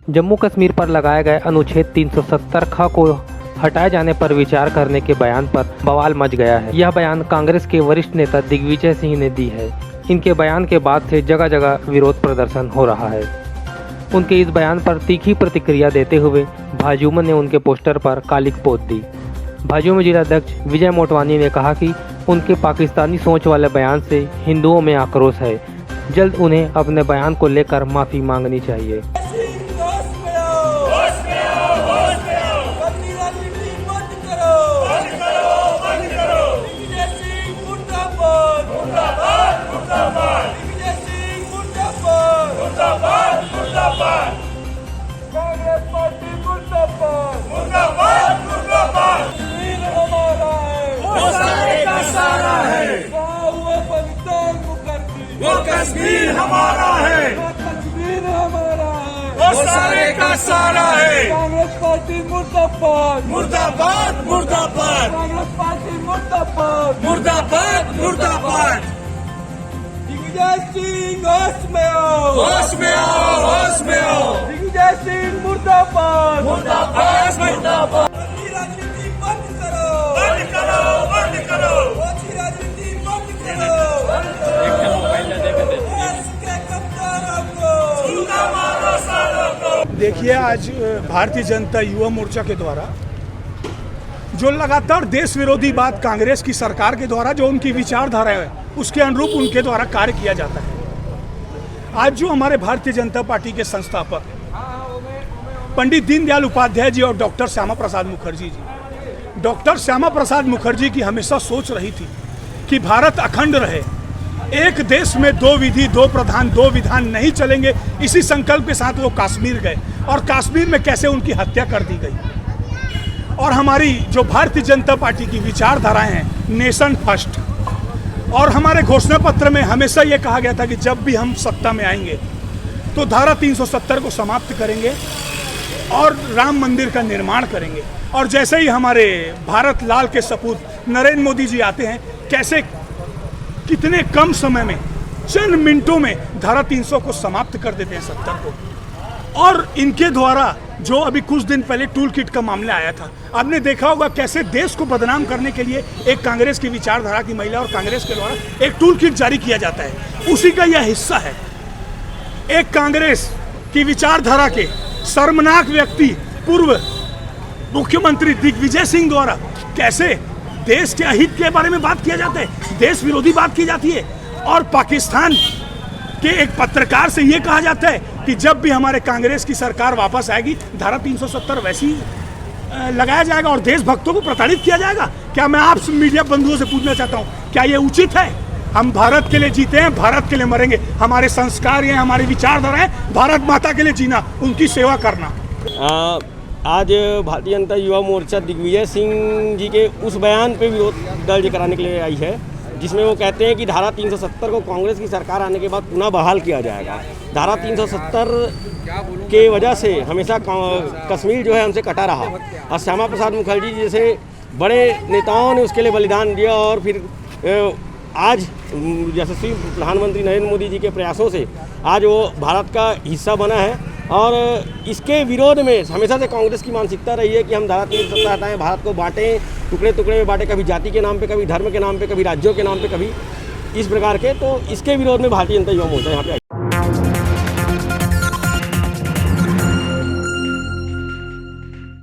जम्मू कश्मीर पर लगाए गए अनुच्छेद 370 ख को हटाए जाने पर विचार करने के बयान पर बवाल मच गया है। यह बयान कांग्रेस के वरिष्ठ नेता दिग्विजय सिंह ने दी है। इनके बयान के बाद से जगह जगह विरोध प्रदर्शन हो रहा है। उनके इस बयान पर तीखी प्रतिक्रिया देते हुए भाजयुमो ने उनके पोस्टर पर कालिक पोत दी। भाजयुमो जिलाध्यक्ष विजय मोटवानी ने कहा कि उनके पाकिस्तानी सोच वाले बयान से हिंदुओं में आक्रोश है। जल्द उन्हें अपने बयान को लेकर माफी मांगनी चाहिए। वो कश्मीर हमारा है, कश्मीर हमारा है, वो सारे का सारा है। कांग्रेस पार्टी मुर्दाबाद, मुर्दाबाद मुर्दाबाद, कांग्रेस पार्टी मुर्दाबाद, मुर्दाबाद मुर्दाबाद। दिग्विजय सिंह होश में आओ, होश में आओ, होश में आओ। दिग्विजय सिंह मुर्दाबाद, मुर्दाबाद मुर्दाबाद। राजनीति बंद करो, बंद करो, बंद करो। राजनीति बंद करो। देखिए, आज भारतीय जनता युवा मोर्चा के द्वारा जो लगातार देश विरोधी बात कांग्रेस की सरकार के द्वारा जो उनकी विचारधारा है उसके अनुरूप उनके द्वारा कार्य किया जाता है। आज जो हमारे भारतीय जनता पार्टी के संस्थापक पंडित दीनदयाल उपाध्याय जी और डॉक्टर श्यामा प्रसाद मुखर्जी जी, डॉक्टर श्यामा प्रसाद मुखर्जी की हमेशा सोच रही थी कि भारत अखंड रहे, एक देश में दो विधि दो प्रधान दो विधान नहीं चलेंगे। इसी संकल्प के साथ वो कश्मीर गए और कश्मीर में कैसे उनकी हत्या कर दी गई। और हमारी जो भारतीय जनता पार्टी की विचारधाराएं हैं नेशन फर्स्ट, और हमारे घोषणा पत्र में हमेशा ये कहा गया था कि जब भी हम सत्ता में आएंगे तो धारा 370 को समाप्त करेंगे और राम मंदिर का निर्माण करेंगे। और जैसे ही हमारे भारत लाल के सपूत नरेंद्र मोदी जी आते हैं, कैसे कितने कम समय में चंद मिनटों में धारा 300 को समाप्त कर देते हैं 70 को। और इनके द्वारा जो अभी कुछ दिन पहले टूल किट का मामला आया था, आपने देखा होगा कैसे देश को बदनाम करने के लिए एक कांग्रेस की विचारधारा की महिला और कांग्रेस के द्वारा एक टूल किट जारी किया जाता है। उसी का यह हिस्सा है। एक कांग्रेस की विचारधारा के शर्मनाक व्यक्ति पूर्व मुख्यमंत्री दिग्विजय सिंह द्वारा कैसे देश के अहित के बारे में बात किया जाता है, देश विरोधी बात की जाती है। और पाकिस्तान के एक पत्रकार से यह कहा जाता है कि जब भी हमारे कांग्रेस की सरकार वापस आएगी धारा 370 वैसे ही लगाया जाएगा और देशभक्तों को प्रताड़ित किया जाएगा। क्या मैं आप मीडिया बंधुओं से पूछना चाहता हूं, क्या यह उचित है? हम भारत के लिए जीते हैं, भारत के लिए मरेंगे। हमारे संस्कार हैं, हमारी विचारधारा है भारत माता के लिए जीना, उनकी सेवा करना। आज भारतीय जनता युवा मोर्चा दिग्विजय सिंह जी के उस बयान पे विरोध दर्ज कराने के लिए आई है जिसमें वो कहते हैं कि धारा 370 को कांग्रेस की सरकार आने के बाद पुनः बहाल किया जाएगा। धारा 370 के वजह से हमेशा कश्मीर जो है हमसे कटा रहा और श्यामा प्रसाद मुखर्जी जैसे बड़े नेताओं ने उसके लिए बलिदान दिया। और फिर आज यशस्वी प्रधानमंत्री नरेंद्र मोदी जी के प्रयासों से आज वो भारत का हिस्सा बना है। और इसके विरोध में हमेशा से कांग्रेस की मानसिकता रही है कि हम धारा 370 हटाएं, भारत को बांटें, टुकड़े टुकड़े में बांटें, कभी जाति के नाम पे, कभी धर्म के नाम पे, कभी राज्यों के नाम पे, कभी इस प्रकार के। तो इसके विरोध में भारतीय जनता युवा मोर्चा यहाँ पे आई।